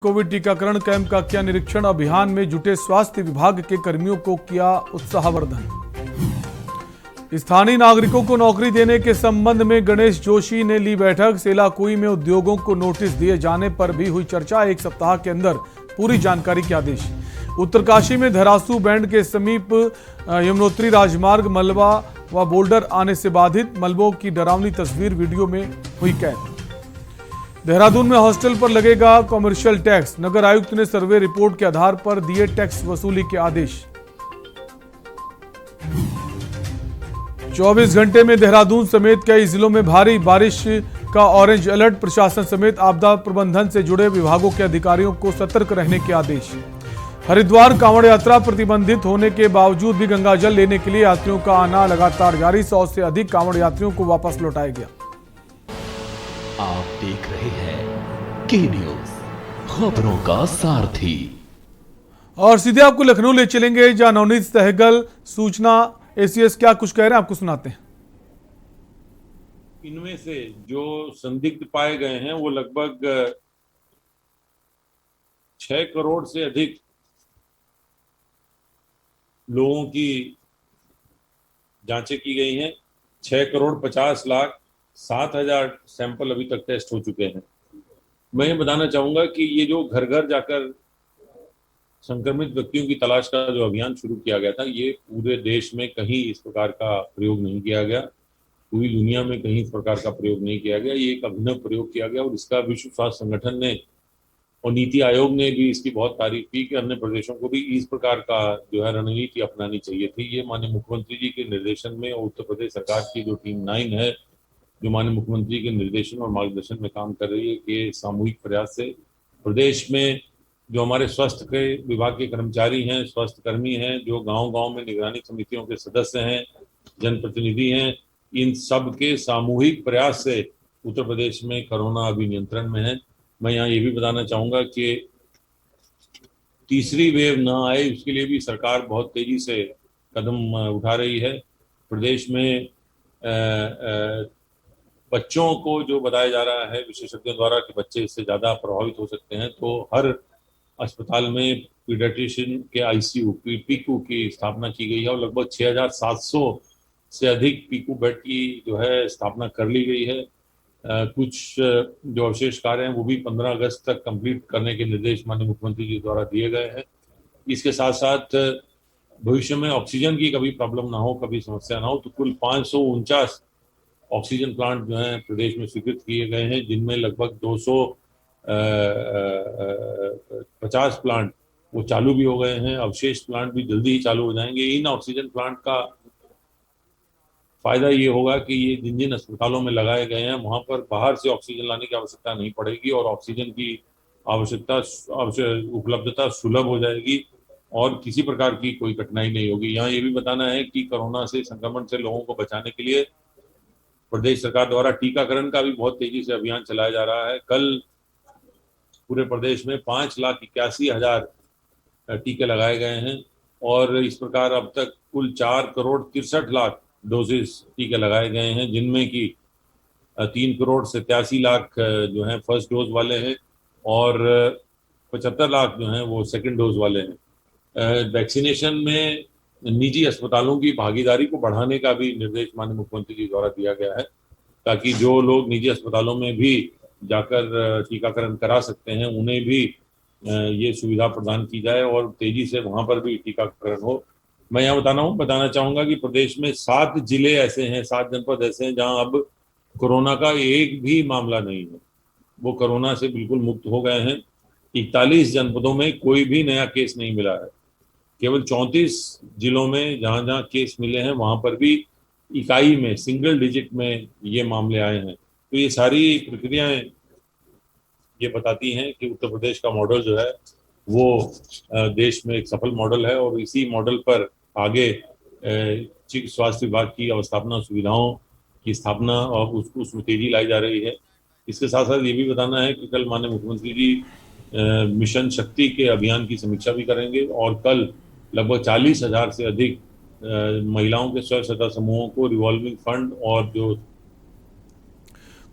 Covid टीकाकरण camp का किया निरीक्षण। अभियान में जुटे स्वास्थ्य विभाग के कर्मियों को किया उत्साहवर्धन। स्थानीय नागरिकों को नौकरी देने के संबंध में गणेश जोशी ने ली बैठक। सेलाकुई में उद्योगों को नोटिस दिए जाने पर भी हुई चर्चा। एक सप्ताह के अंदर पूरी जानकारी के आदेश। उत्तरकाशी में धरासू बैंड के समीप यमुनोत्री राजमार्ग मलबा व बोल्डर आने से बाधित। मलबों की डरावनी तस्वीर वीडियो में हुई कैद। देहरादून में हॉस्टल पर लगेगा कॉमर्शियल टैक्स। नगर आयुक्त ने सर्वे रिपोर्ट के आधार पर दिए टैक्स वसूली के आदेश। 24 घंटे में देहरादून समेत कई जिलों में भारी बारिश का ऑरेंज अलर्ट। प्रशासन समेत आपदा प्रबंधन से जुड़े विभागों के अधिकारियों को सतर्क रहने के आदेश। हरिद्वार कांवड़ यात्रा प्रतिबंधित होने के बावजूद भी गंगाजल लेने के लिए यात्रियों का आना लगातार जारी। 100 से अधिक कांवड़ यात्रियों को वापस लौटाया गया। आप देख रहे हैं के न्यूज, खबरों का सारथी। और सीधे आपको लखनऊ ले चलेंगे, जहां नवनीत सहगल सूचना एसीएस क्या कुछ कह रहे हैं, आपको सुनाते हैं। इनमें से जो संदिग्ध पाए गए हैं वो लगभग 6 करोड़ से अधिक लोगों की जांचें की गई हैं। 6 करोड़ 50 लाख 7,000 सैंपल अभी तक टेस्ट हो चुके हैं। मैं ये बताना चाहूंगा कि ये जो घर घर जाकर संक्रमित व्यक्तियों की तलाश का जो अभियान शुरू किया गया था, ये पूरे देश में कहीं इस प्रकार का प्रयोग नहीं किया गया, पूरी दुनिया में कहीं इस प्रकार का प्रयोग नहीं किया गया। ये एक अभिनव प्रयोग किया गया और इसका विश्व स्वास्थ्य संगठन ने और नीति आयोग ने भी इसकी बहुत तारीफ की कि अन्य प्रदेशों को भी इस प्रकार का जो है रणनीति अपनानी चाहिए थी। ये माननीय मुख्यमंत्री जी के निर्देशन में और उत्तर प्रदेश सरकार की जो टीम 9 है, जो माननीय मुख्यमंत्री के निर्देशन और मार्गदर्शन में काम कर रही है, कि सामूहिक प्रयास से प्रदेश में जो हमारे स्वास्थ्य के विभाग के कर्मचारी हैं, स्वास्थ्य कर्मी हैं, जो गांव-गांव में निगरानी समितियों के सदस्य हैं, जनप्रतिनिधि हैं, इन सब के सामूहिक प्रयास से उत्तर प्रदेश में कोरोना अभी नियंत्रण में है। मैं यहाँ ये भी बताना चाहूँगा कि तीसरी वेव न आए, उसके लिए भी सरकार बहुत तेजी से कदम उठा रही है। प्रदेश में बच्चों को जो बताया जा रहा है विशेषज्ञों द्वारा कि बच्चे इससे ज़्यादा प्रभावित हो सकते हैं, तो हर अस्पताल में पीडियाट्रिशियन के आईसीयू पीकू की स्थापना की गई है और लगभग 6,700 से अधिक पीकू बेड की जो है स्थापना कर ली गई है। कुछ जो अवशेष कार्य हैं वो भी 15 अगस्त तक कंप्लीट करने के निर्देश माननीय मुख्यमंत्री जी द्वारा दिए गए हैं। इसके साथ साथ भविष्य में ऑक्सीजन की कभी प्रॉब्लम ना हो, कभी समस्या ना हो, तो कुल 549 ऑक्सीजन प्लांट जो हैं प्रदेश में स्वीकृत किए गए हैं, जिनमें लगभग 250 प्लांट वो चालू भी हो गए हैं। अवशेष प्लांट भी जल्दी ही चालू हो जाएंगे। इन ऑक्सीजन प्लांट का फायदा ये होगा कि ये जिन जिन अस्पतालों में लगाए गए हैं वहां पर बाहर से ऑक्सीजन लाने की आवश्यकता नहीं पड़ेगी और ऑक्सीजन की उपलब्धता सुलभ हो जाएगी और किसी प्रकार की कोई कठिनाई नहीं होगी। यहाँ ये भी बताना है कि कोरोना से संक्रमण से लोगों को बचाने के लिए प्रदेश सरकार द्वारा टीकाकरण का भी बहुत तेजी से अभियान चलाया जा रहा है। कल पूरे प्रदेश में 5,81,000 टीके लगाए गए हैं और इस प्रकार अब तक कुल 4 करोड़ 63 लाख डोजेस टीके लगाए गए हैं, जिनमें की 3 करोड़ 87 लाख जो हैं फर्स्ट डोज वाले हैं और 75 लाख जो हैं वो सेकंड डोज वाले हैं। वैक्सीनेशन में निजी अस्पतालों की भागीदारी को बढ़ाने का भी निर्देश माननीय मुख्यमंत्री जी द्वारा दिया गया है, ताकि जो लोग निजी अस्पतालों में भी जाकर टीकाकरण करा सकते हैं उन्हें भी ये सुविधा प्रदान की जाए और तेजी से वहां पर भी टीकाकरण हो। मैं यहाँ बताना चाहूंगा कि प्रदेश में 7 जिले ऐसे हैं, 7 जनपद ऐसे हैं जहां अब कोरोना का एक भी मामला नहीं है, वो कोरोना से बिल्कुल मुक्त हो गए हैं। 41 जनपदों में कोई भी नया केस नहीं मिला है। केवल 34 जिलों में जहां जहां केस मिले हैं वहां पर भी इकाई में सिंगल डिजिट में ये मामले आए हैं। तो ये सारी प्रक्रियाएं ये बताती हैं कि उत्तर प्रदेश का मॉडल जो है वो देश में एक सफल मॉडल है और इसी मॉडल पर आगे स्वास्थ्य विभाग की अवस्थापना सुविधाओं की स्थापना और उसमें तेजी लाई जा रही है। इसके साथ साथ ये भी बताना है कि कल माननीय मुख्यमंत्री जी मिशन शक्ति के अभियान की समीक्षा भी करेंगे और कल लगभग 40,000 से अधिक महिलाओं के स्वयं सहायता समूहों को रिवॉल्विंग फंड और जो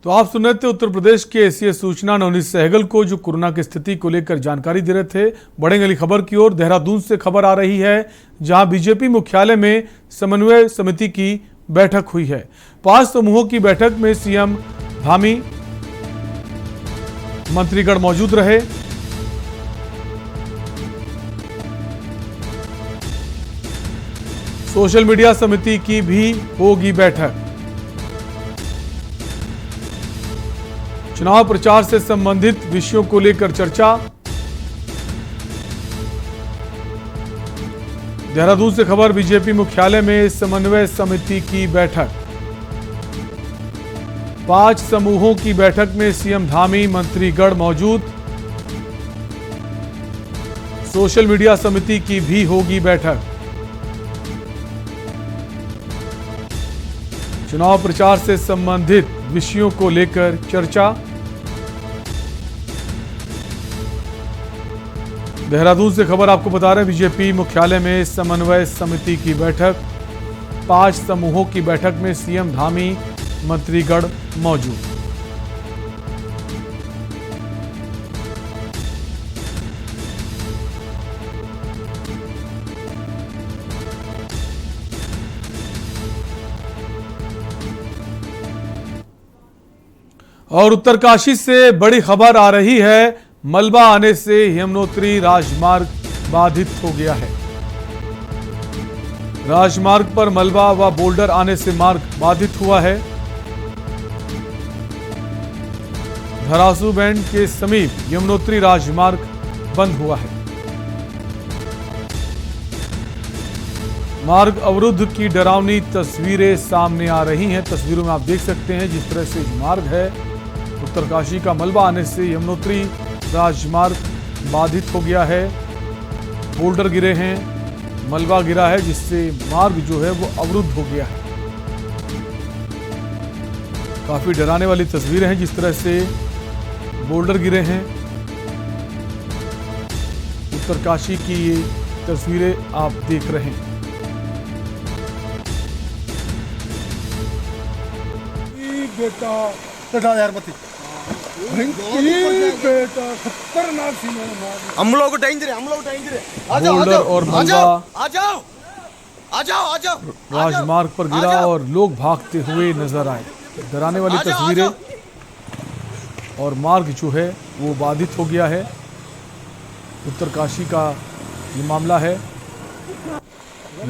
तो आप सुन रहे थे उत्तर प्रदेश के एसीएस सूचना नवनीत सहगल को, जो कोरोना की स्थिति को लेकर जानकारी दे रहे थे। बढ़ेंगे अगली खबर की ओर। देहरादून से खबर आ रही है, जहां बीजेपी मुख्यालय में समन्वय समिति की बैठक हुई है। 5 समूहों की बैठक में सीएम धामी, मंत्रीगण मौजूद रहे। सोशल मीडिया समिति की भी होगी बैठक। चुनाव प्रचार से संबंधित विषयों को लेकर चर्चा। देहरादून से खबर, बीजेपी मुख्यालय में समन्वय समिति की बैठक। 5 समूहों की बैठक में सीएम धामी, मंत्रीगण मौजूद। सोशल मीडिया समिति की भी होगी बैठक। चुनाव प्रचार से संबंधित विषयों को लेकर चर्चा। देहरादून से खबर आपको बता रहे हैं, बीजेपी मुख्यालय में समन्वय समिति की बैठक। 5 समूहों की बैठक में सीएम धामी, मंत्रीगण मौजूद। और उत्तरकाशी से बड़ी खबर आ रही है, मलबा आने से यमुनोत्री राजमार्ग बाधित हो गया है। राजमार्ग पर मलबा व बोल्डर आने से मार्ग बाधित हुआ है। धरासू बैंड के समीप यमुनोत्री राजमार्ग बंद हुआ है। मार्ग अवरुद्ध की डरावनी तस्वीरें सामने आ रही हैं। तस्वीरों में आप देख सकते हैं जिस तरह से मार्ग है। उत्तरकाशी का मलबा आने से यमुनोत्री राजमार्ग बाधित हो गया है। बोल्डर गिरे हैं, मलबा गिरा है, जिससे मार्ग जो है वो अवरुद्ध हो गया है। काफी डराने वाली तस्वीरें हैं, जिस तरह से बोल्डर गिरे हैं। उत्तरकाशी की ये तस्वीरें आप देख रहे हैं। बेटा बेटा खतरनाक सीन है। हम लोग डेंजर है। बोल्डर और मलबा आ जाओ। राजमार्ग पर गिरा और लोग भागते हुए नजर आए। डराने वाली तस्वीरें। और मार्ग जो है वो बाधित हो गया है। उत्तरकाशी का ये मामला है।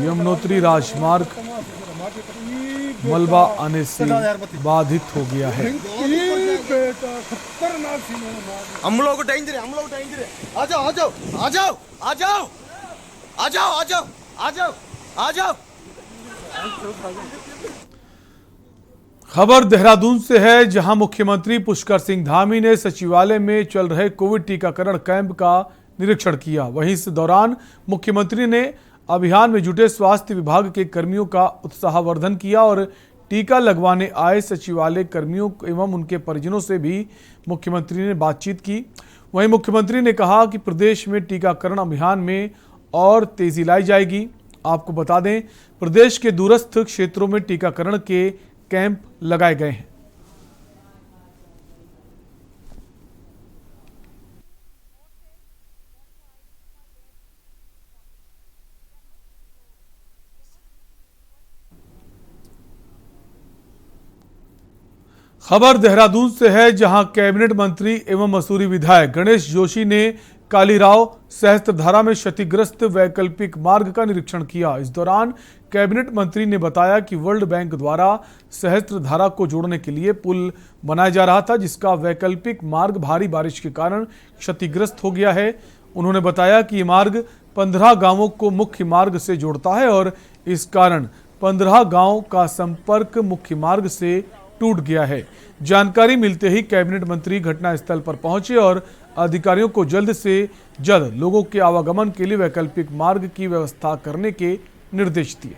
यमुनोत्री राजमार्ग मलबा आने से बाधित हो गया है। बेटा खतरनाक सीन है। हम लोग डेंजर है। आ जाओ। खबर देहरादून से है, जहां मुख्यमंत्री पुष्कर सिंह धामी ने सचिवालय में चल रहे कोविड टीकाकरण कैंप का निरीक्षण किया। वहीं इस दौरान मुख्यमंत्री ने अभियान में जुटे स्वास्थ्य विभाग के कर्मियों का उत्साहवर्धन किया और टीका लगवाने आए सचिवालय कर्मियों एवं उनके परिजनों से भी मुख्यमंत्री ने बातचीत की। वहीं मुख्यमंत्री ने कहा कि प्रदेश में टीकाकरण अभियान में और तेजी लाई जाएगी। आपको बता दें, प्रदेश के दूरस्थ क्षेत्रों में टीकाकरण के कैंप लगाए गए हैं। खबर देहरादून से है, जहां कैबिनेट मंत्री एवं मसूरी विधायक गणेश जोशी ने कालीराव सहस्त्रधारा में क्षतिग्रस्त वैकल्पिक मार्ग का निरीक्षण किया। इस दौरान कैबिनेट मंत्री ने बताया कि वर्ल्ड बैंक द्वारा सहस्त्रधारा को जोड़ने के लिए पुल बनाया जा रहा था, जिसका वैकल्पिक मार्ग भारी बारिश के कारण क्षतिग्रस्त हो गया है। उन्होंने बताया कि ये मार्ग 15 गांवों को मुख्य मार्ग से जोड़ता है और इस कारण 15 गांवों का संपर्क मुख्य मार्ग से टूट गया है। जानकारी मिलते ही कैबिनेट मंत्री घटनास्थल पर पहुंचे और अधिकारियों को जल्द से जल्द लोगों के आवागमन के लिए वैकल्पिक मार्ग की व्यवस्था करने के निर्देश दिए।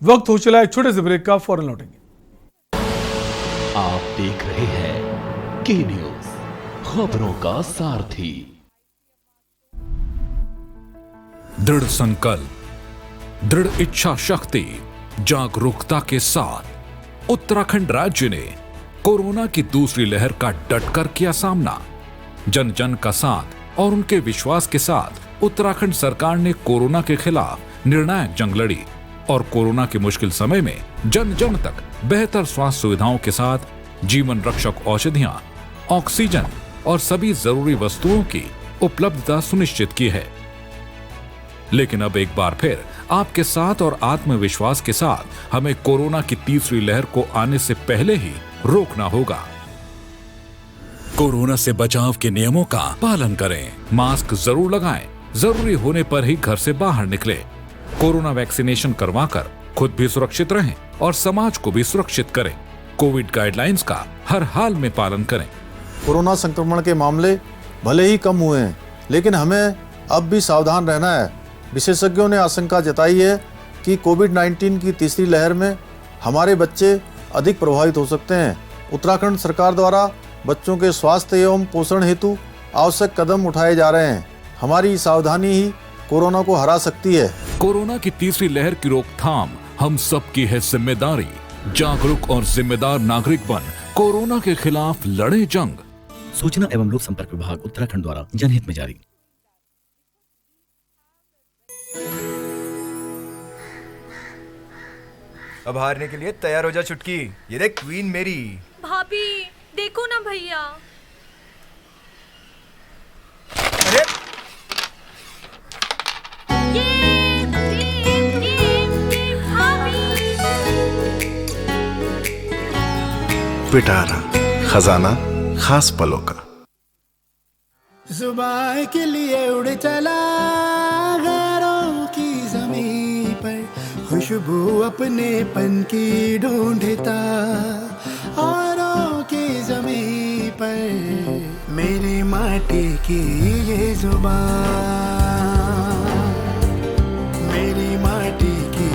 वक्त हो चला एक छोटे से ब्रेक का, फौरन लौटेंगे। आप देख रहे हैं के न्यूज, खबरों का सारथी। दृढ़ संकल्प, दृढ़ इच्छा शक्ति, जागरूकता के साथ उत्तराखंड राज्य ने कोरोना की दूसरी लहर का डटकर किया सामना। जन जन का साथ और उनके विश्वास के साथ उत्तराखंड सरकार ने कोरोना के खिलाफ निर्णायक जंग लड़ी और कोरोना के मुश्किल समय में जन जन तक बेहतर स्वास्थ्य सुविधाओं के साथ जीवन रक्षक औषधियां, ऑक्सीजन और सभी जरूरी वस्तुओं की उपलब्धता सुनिश्चित की है। लेकिन अब एक बार फिर आपके साथ और आत्मविश्वास के साथ हमें कोरोना की तीसरी लहर को आने से पहले ही रोकना होगा। कोरोना से बचाव के नियमों का पालन करें, मास्क जरूर लगाएं, जरूरी होने पर ही घर से बाहर निकले, कोरोना वैक्सीनेशन करवाकर खुद भी सुरक्षित रहें और समाज को भी सुरक्षित करें। कोविड गाइडलाइंस का हर हाल में पालन करें। कोरोना संक्रमण के मामले भले ही कम हुए हैं, लेकिन हमें अब भी सावधान रहना है। विशेषज्ञों ने आशंका जताई है कि कोविड-19 की तीसरी लहर में हमारे बच्चे अधिक प्रभावित हो सकते हैं। उत्तराखंड सरकार द्वारा बच्चों के स्वास्थ्य एवं पोषण हेतु आवश्यक कदम उठाए जा रहे हैं। हमारी सावधानी ही कोरोना को हरा सकती है। कोरोना की तीसरी लहर की रोकथाम हम सबकी है जिम्मेदारी। जागरूक और जिम्मेदार नागरिक बन कोरोना के खिलाफ लड़े जंग। सूचना एवं लोक संपर्क विभाग उत्तराखंड द्वारा जनहित में जारी। अब हारने के लिए तैयार हो जा चुटकी। ये देख क्वीन मेरी। भाभी देखो ना भैया। अरे पिटारा खजाना खास पलों का। जुबान के लिए उड़ चला गैरों की ज़मीं पर, खुशबू अपने पन की ढूंढता औरों की ज़मीं पर। मेरी माटी की ये जुबान, मेरी माटी की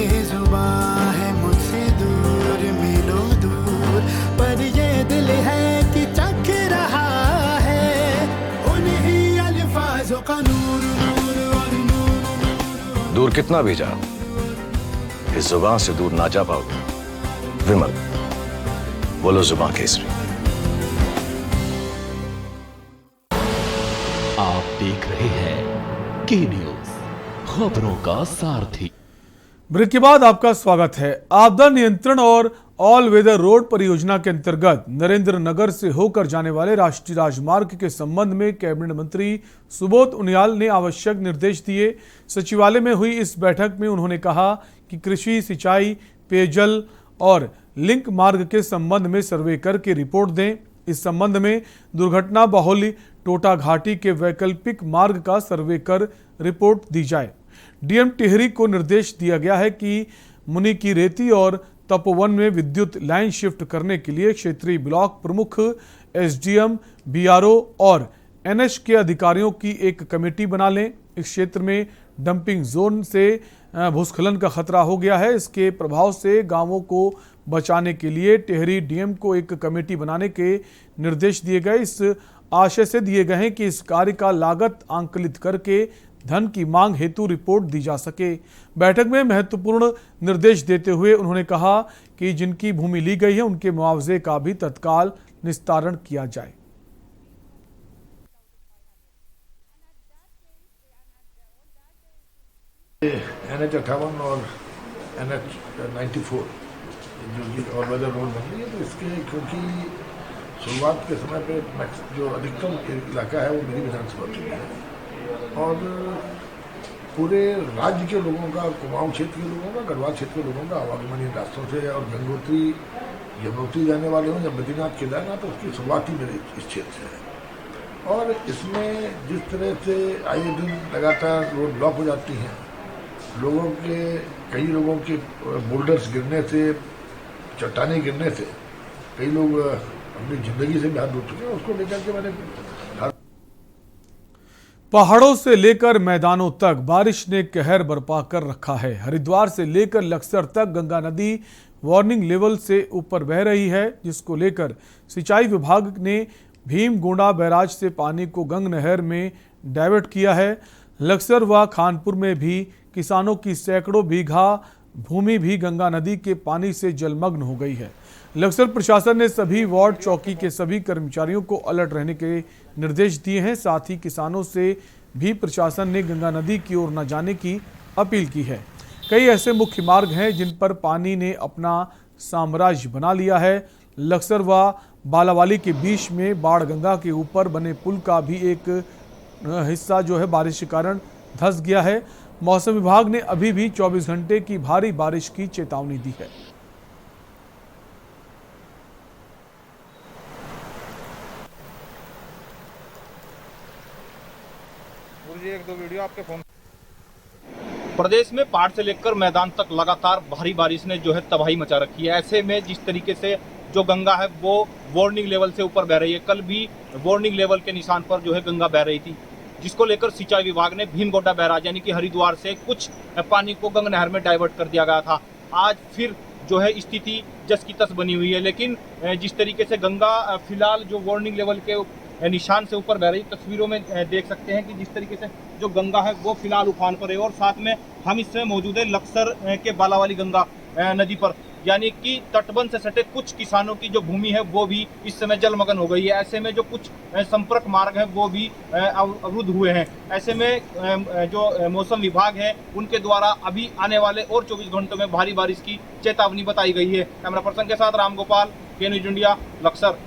ये जुबान है मुझसे दूर मीलों दूर, पर ये दिल है कि चख रहा है उन्हीं अल्फाजों का नूर नूर और नूर। दूर कितना भी जा, इस जुबान से दूर ना जा पाओगे। विमल, बोलो जुबान केसरी। आप देख रहे हैं के न्यूज, खबरों का सारथी। ब्रेक के बाद आपका स्वागत है। आपदा नियंत्रण और ऑल वेदर रोड परियोजना के अंतर्गत नरेंद्र नगर से होकर जाने वाले राष्ट्रीय राजमार्ग के संबंध में कैबिनेट मंत्री सुबोध उनियाल ने आवश्यक निर्देश दिए। सचिवालय में हुई इस बैठक में उन्होंने कहा कि कृषि, सिंचाई, पेयजल और लिंक मार्ग के संबंध में सर्वे करके रिपोर्ट दें। इस संबंध में दुर्घटना बहुल टोटा घाटी के वैकल्पिक मार्ग का सर्वे कर रिपोर्ट दी जाए। डीएम टिहरी को निर्देश दिया गया है कि मुनि की रेती और तपोवन में विद्युत लाइन शिफ्ट करने के लिए क्षेत्रीय ब्लॉक प्रमुख, एसडीएम, बीआरओ और एनएच के अधिकारियों की एक कमेटी बना लें। इस क्षेत्र में डंपिंग जोन से भूस्खलन का खतरा हो गया है। इसके प्रभाव से गांवों को बचाने के लिए टिहरी डीएम को एक कमेटी बनाने के निर्देश दिए गए। इस आशय से दिए गए हैं कि इस कार्य का लागत आंकलित करके धन की मांग हेतु रिपोर्ट दी जा सके। बैठक में महत्वपूर्ण निर्देश देते हुए उन्होंने कहा कि जिनकी भूमि ली गई है उनके मुआवजे का भी तत्काल निस्तारण किया जाए। NH 58 और NH 94 जो और वेदर रोड बन रही है, तो इसके क्योंकि शुरुआत के समय पे जो अधिकतम इलाका है वो मेरी विधानसभा चुनी है और पूरे राज्य के लोगों का, कुमाऊं क्षेत्र के लोगों का, गढ़वाल क्षेत्र के लोगों का आवागमन इन रास्तों से और गंगोत्री यमुनोत्री जाने वाले हों या बद्रीनाथ केदारनाथ, तो उसकी शुरुआत ही मेरे इस क्षेत्र से है। और इसमें जिस तरह से आए दिन लगातार रोड ब्लॉक हो जाती हैं, लोगों के, कई लोगों के बोल्डर्स गिरने से, चट्टाने गिरने से कई लोग अपनी जिंदगी से भी हाथ धो चुके हैं। उसको लेकर के मैंने पहाड़ों से लेकर मैदानों तक बारिश ने कहर बरपा कर रखा है। हरिद्वार से लेकर लक्सर तक गंगा नदी वार्निंग लेवल से ऊपर बह रही है, जिसको लेकर सिंचाई विभाग ने भीमगोंडा बैराज से पानी को गंग नहर में डाइवर्ट किया है। लक्सर व खानपुर में भी किसानों की सैकड़ों बीघा भूमि भी गंगा नदी के पानी से जलमग्न हो गई है। लक्सर प्रशासन ने सभी वार्ड चौकी के सभी कर्मचारियों को अलर्ट रहने के निर्देश दिए हैं। साथ ही किसानों से भी प्रशासन ने गंगा नदी की ओर न जाने की अपील की है। कई ऐसे मुख्य मार्ग हैं जिन पर पानी ने अपना साम्राज्य बना लिया है। लक्सर व बालावाली के बीच में बाढ़ गंगा के ऊपर बने पुल का भी एक हिस्सा जो है बारिश के कारण धंस गया है। मौसम विभाग ने अभी भी 24 घंटे की भारी बारिश की चेतावनी दी है। एक दो वीडियो आपके फोन। प्रदेश में पहाड़ से लेकर मैदान तक लगातार भारी बारिश ने जो है तबाही मचा रखी है। ऐसे में जिस तरीके से जो गंगा है वो वार्निंग लेवल से ऊपर बह रही है। कल भी वार्निंग लेवल के निशान पर जो है गंगा बह रही थी, जिसको लेकर सिंचाई विभाग ने भीमगोटा बैराज यानी कि हरिद्वार से कुछ पानी को गंगा नहर में डाइवर्ट कर दिया गया था। आज फिर जो है स्थिति जस की तस बनी हुई है। लेकिन जिस तरीके से गंगा फिलहाल जो वार्निंग लेवल के निशान से ऊपर बह रही, तस्वीरों में देख सकते हैं कि जिस तरीके से जो गंगा है वो फिलहाल उफान पर है। और साथ में हम इस समय मौजूद है लक्सर के बालावाली गंगा नदी पर, यानी कि तटबंध से सटे कुछ किसानों की जो भूमि है वो भी इस समय जलमग्न हो गई है। ऐसे में जो कुछ संपर्क मार्ग है वो भी अवरुद्ध हुए हैं। ऐसे में जो मौसम विभाग है उनके द्वारा अभी आने वाले और 24 घंटों में भारी बारिश की चेतावनी बताई गई है। कैमरा पर्सन के साथ राम गोपाल, के न्यूज इंडिया, लक्सर।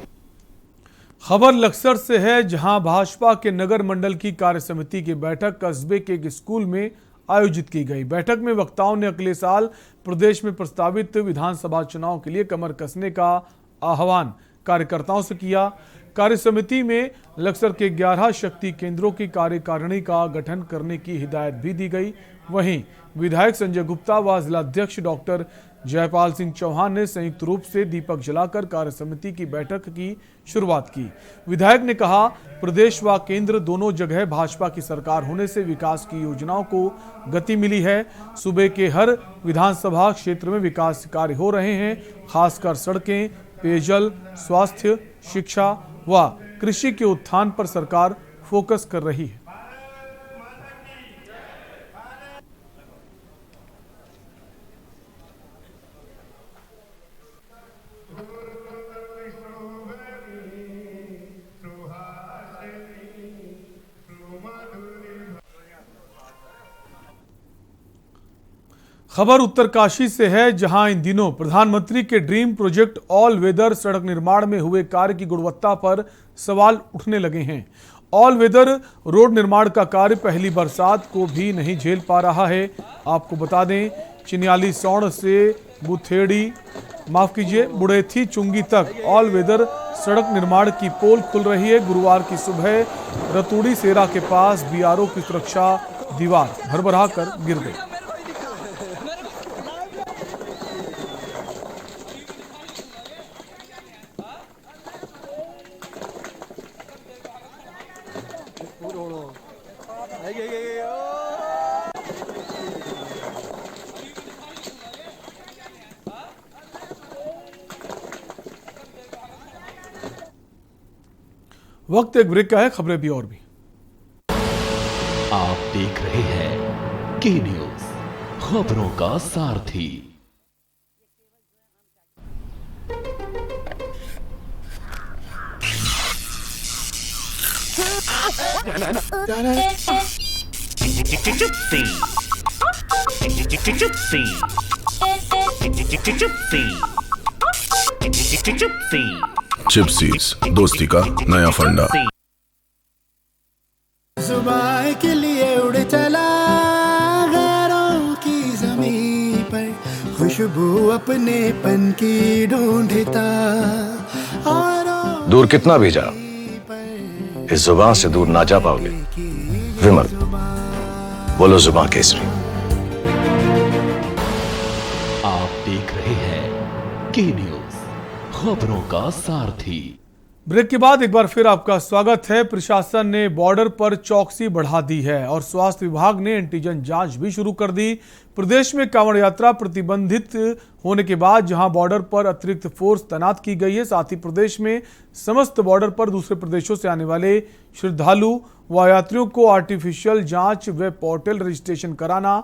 खबर लक्सर से है, जहां भाजपा के नगर मंडल की कार्य समिति की बैठक कस्बे के एक स्कूल में आयोजित की गई। बैठक में वक्ताओं ने अगले साल प्रदेश में प्रस्तावित विधानसभा चुनाव के लिए कमर कसने का आह्वान कार्यकर्ताओं से किया। कार्य समिति में लक्सर के 11 शक्ति केंद्रों की कार्यकारिणी का गठन करने की हिदायत भी दी गई। वहीं विधायक संजय गुप्ता व जिलाध्यक्ष डॉक्टर जयपाल सिंह चौहान ने संयुक्त रूप से दीपक जलाकर कार्य समिति की बैठक की शुरुआत की। विधायक ने कहा, प्रदेश व केंद्र दोनों जगह भाजपा की सरकार होने से विकास की योजनाओं को गति मिली है। सूबे के हर विधानसभा क्षेत्र में विकास कार्य हो रहे हैं। खासकर सड़कें, पेयजल, स्वास्थ्य, शिक्षा व कृषि के उत्थान पर सरकार फोकस कर रही है। खबर उत्तरकाशी से है, जहां इन दिनों प्रधानमंत्री के ड्रीम प्रोजेक्ट ऑल वेदर सड़क निर्माण में हुए कार्य की गुणवत्ता पर सवाल उठने लगे हैं। ऑल वेदर रोड निर्माण का कार्य पहली बरसात को भी नहीं झेल पा रहा है। आपको बता दें, चिन्याली सौड़ से बुड़ेथी चुंगी तक ऑल वेदर सड़क निर्माण की पोल खुल रही है। गुरुवार की सुबह रतूड़ी सेरा के पास बीआरओ की सुरक्षा दीवार भरभरा कर गिर गई। वक्त एक ब्रेक का है, खबरें भी और भी। आप देख रहे हैं के न्यूज, खबरों का सारथी। चिप्सीज, दोस्ती का नया फंडा। जुबान के लिए उड़ चला गैरों की ज़मीं पर, खुशबू अपनेपन की ढूंढता। दूर कितना भी जा, इस जुबान से दूर ना जा पाओगे। विमल, बोलो जुबान केसरी। आप देख रहे हैं के न्यूज, खबरों का सारथी। ब्रेक के बाद एक बार फिर आपका स्वागत है। प्रशासन ने बॉर्डर पर चौकसी बढ़ा दी है और स्वास्थ्य विभाग ने एंटीजन जांच भी शुरू कर दी। प्रदेश में कांवड़ यात्रा प्रतिबंधित होने के बाद जहां बॉर्डर पर अतिरिक्त फोर्स तैनात की गई है, साथ ही प्रदेश में समस्त बॉर्डर पर दूसरे प्रदेशों से आने वाले श्रद्धालु व यात्रियों को आर्टिफिशियल जांच व पोर्टल रजिस्ट्रेशन कराना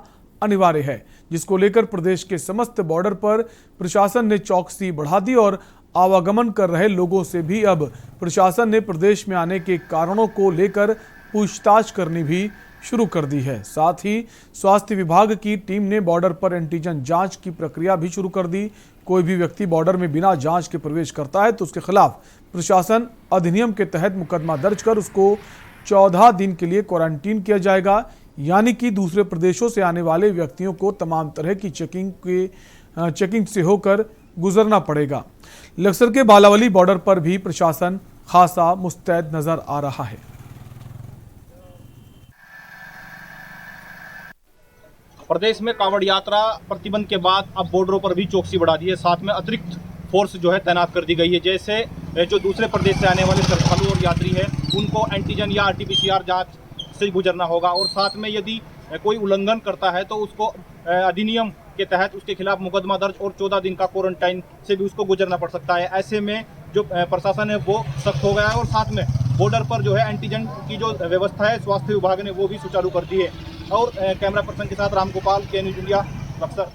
अनिवार्य है, जिसको लेकर प्रदेश के समस्त बॉर्डर पर प्रशासन ने चौकसी बढ़ा दी और आवागमन कर रहे लोगों से भी अब प्रशासन ने प्रदेश में आने के कारणों को लेकर पूछताछ करनी भी शुरू कर दी है। साथ ही स्वास्थ्य विभाग की टीम ने बॉर्डर पर एंटीजन जांच की प्रक्रिया भी शुरू कर दी। कोई भी व्यक्ति बॉर्डर में बिना जांच के प्रवेश करता है तो उसके खिलाफ प्रशासन अधिनियम के तहत मुकदमा दर्ज कर उसको 14 दिन के लिए क्वारंटीन किया जाएगा, यानी कि दूसरे प्रदेशों से आने वाले व्यक्तियों को तमाम तरह की चेकिंग से होकर गुजरना पड़ेगा। लक्सर के बालावली बॉर्डर पर भी प्रशासन खासा मुस्तैद नजर आ रहा है। प्रदेश में कांवड़ यात्रा प्रतिबंध के बाद अब बॉर्डरों पर भी चौकसी बढ़ा दी है। साथ में अतिरिक्त फोर्स जो है तैनात कर दी गई है। जैसे जो दूसरे प्रदेश से आने वाले श्रद्धालु और यात्री है उनको एंटीजन या आरटीपीसीआर जांच से गुजरना होगा और साथ में यदि कोई उल्लंघन करता है तो उसको अधिनियम के तहत उसके खिलाफ मुकदमा दर्ज और 14 दिन का क्वारंटाइन से भी उसको गुजरना पड़ सकता है। ऐसे में जो प्रशासन है वो सख्त हो गया है और साथ में बॉर्डर पर जो है एंटीजन की जो व्यवस्था है स्वास्थ्य विभाग ने वो भी सुचारू कर दी है। और कैमरा पर्सन के साथ रामगोपाल, के न्यूज़ इंडिया, बक्सर।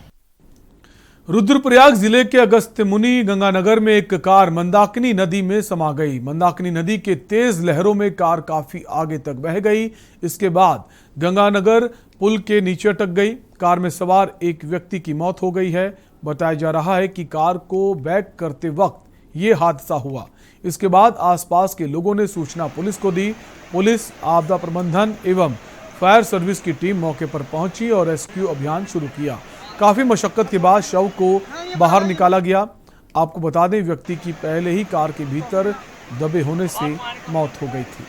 रुद्रप्रयाग जिले के अगस्त्य मुनि गंगानगर में एक कार मंदाकिनी नदी में समा गई। मंदाकिनी नदी के तेज लहरों में कार काफी आगे तक बह गई। इसके बाद गंगानगर पुल के नीचे अटक गई। कार में सवार एक व्यक्ति की मौत हो गई है। बताया जा रहा है कि कार को बैक करते वक्त ये हादसा हुआ। इसके बाद आसपास के लोगों ने सूचना पुलिस को दी। पुलिस, आपदा प्रबंधन एवं फायर सर्विस की टीम मौके पर पहुंची और रेस्क्यू अभियान शुरू किया। काफी मशक्कत के बाद शव को बाहर निकाला गया। आपको बता दें, व्यक्ति की पहले ही कार के भीतर दबे होने से मौत हो गई थी।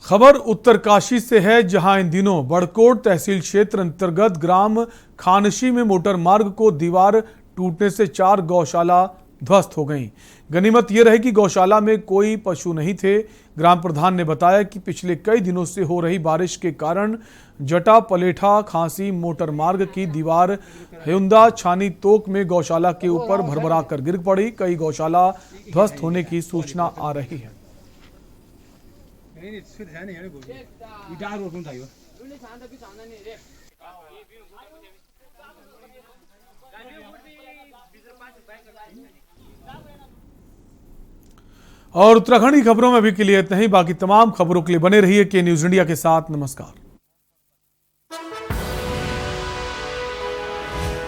खबर उत्तरकाशी से है, जहां इन दिनों बड़कोट तहसील क्षेत्र अंतर्गत ग्राम खानशी में मोटर मार्ग को दीवार टूटने से 4 गौशाला ध्वस्त हो गईं। गनीमत यह रही कि गौशाला में कोई पशु नहीं थे। ग्राम प्रधान ने बताया कि पिछले कई दिनों से हो रही बारिश के कारण जटा पलेठा खांसी मोटर मार्ग की दीवार हेउंदा छानी तोक में गौशाला के ऊपर भरभरा कर गिर पड़ी। कई गौशाला ध्वस्त होने की सूचना आ रही है। और उत्तराखंड की खबरों में अभी के लिए इतना ही। बाकी तमाम खबरों के लिए बने रहिए के न्यूज़ इंडिया के साथ। नमस्कार।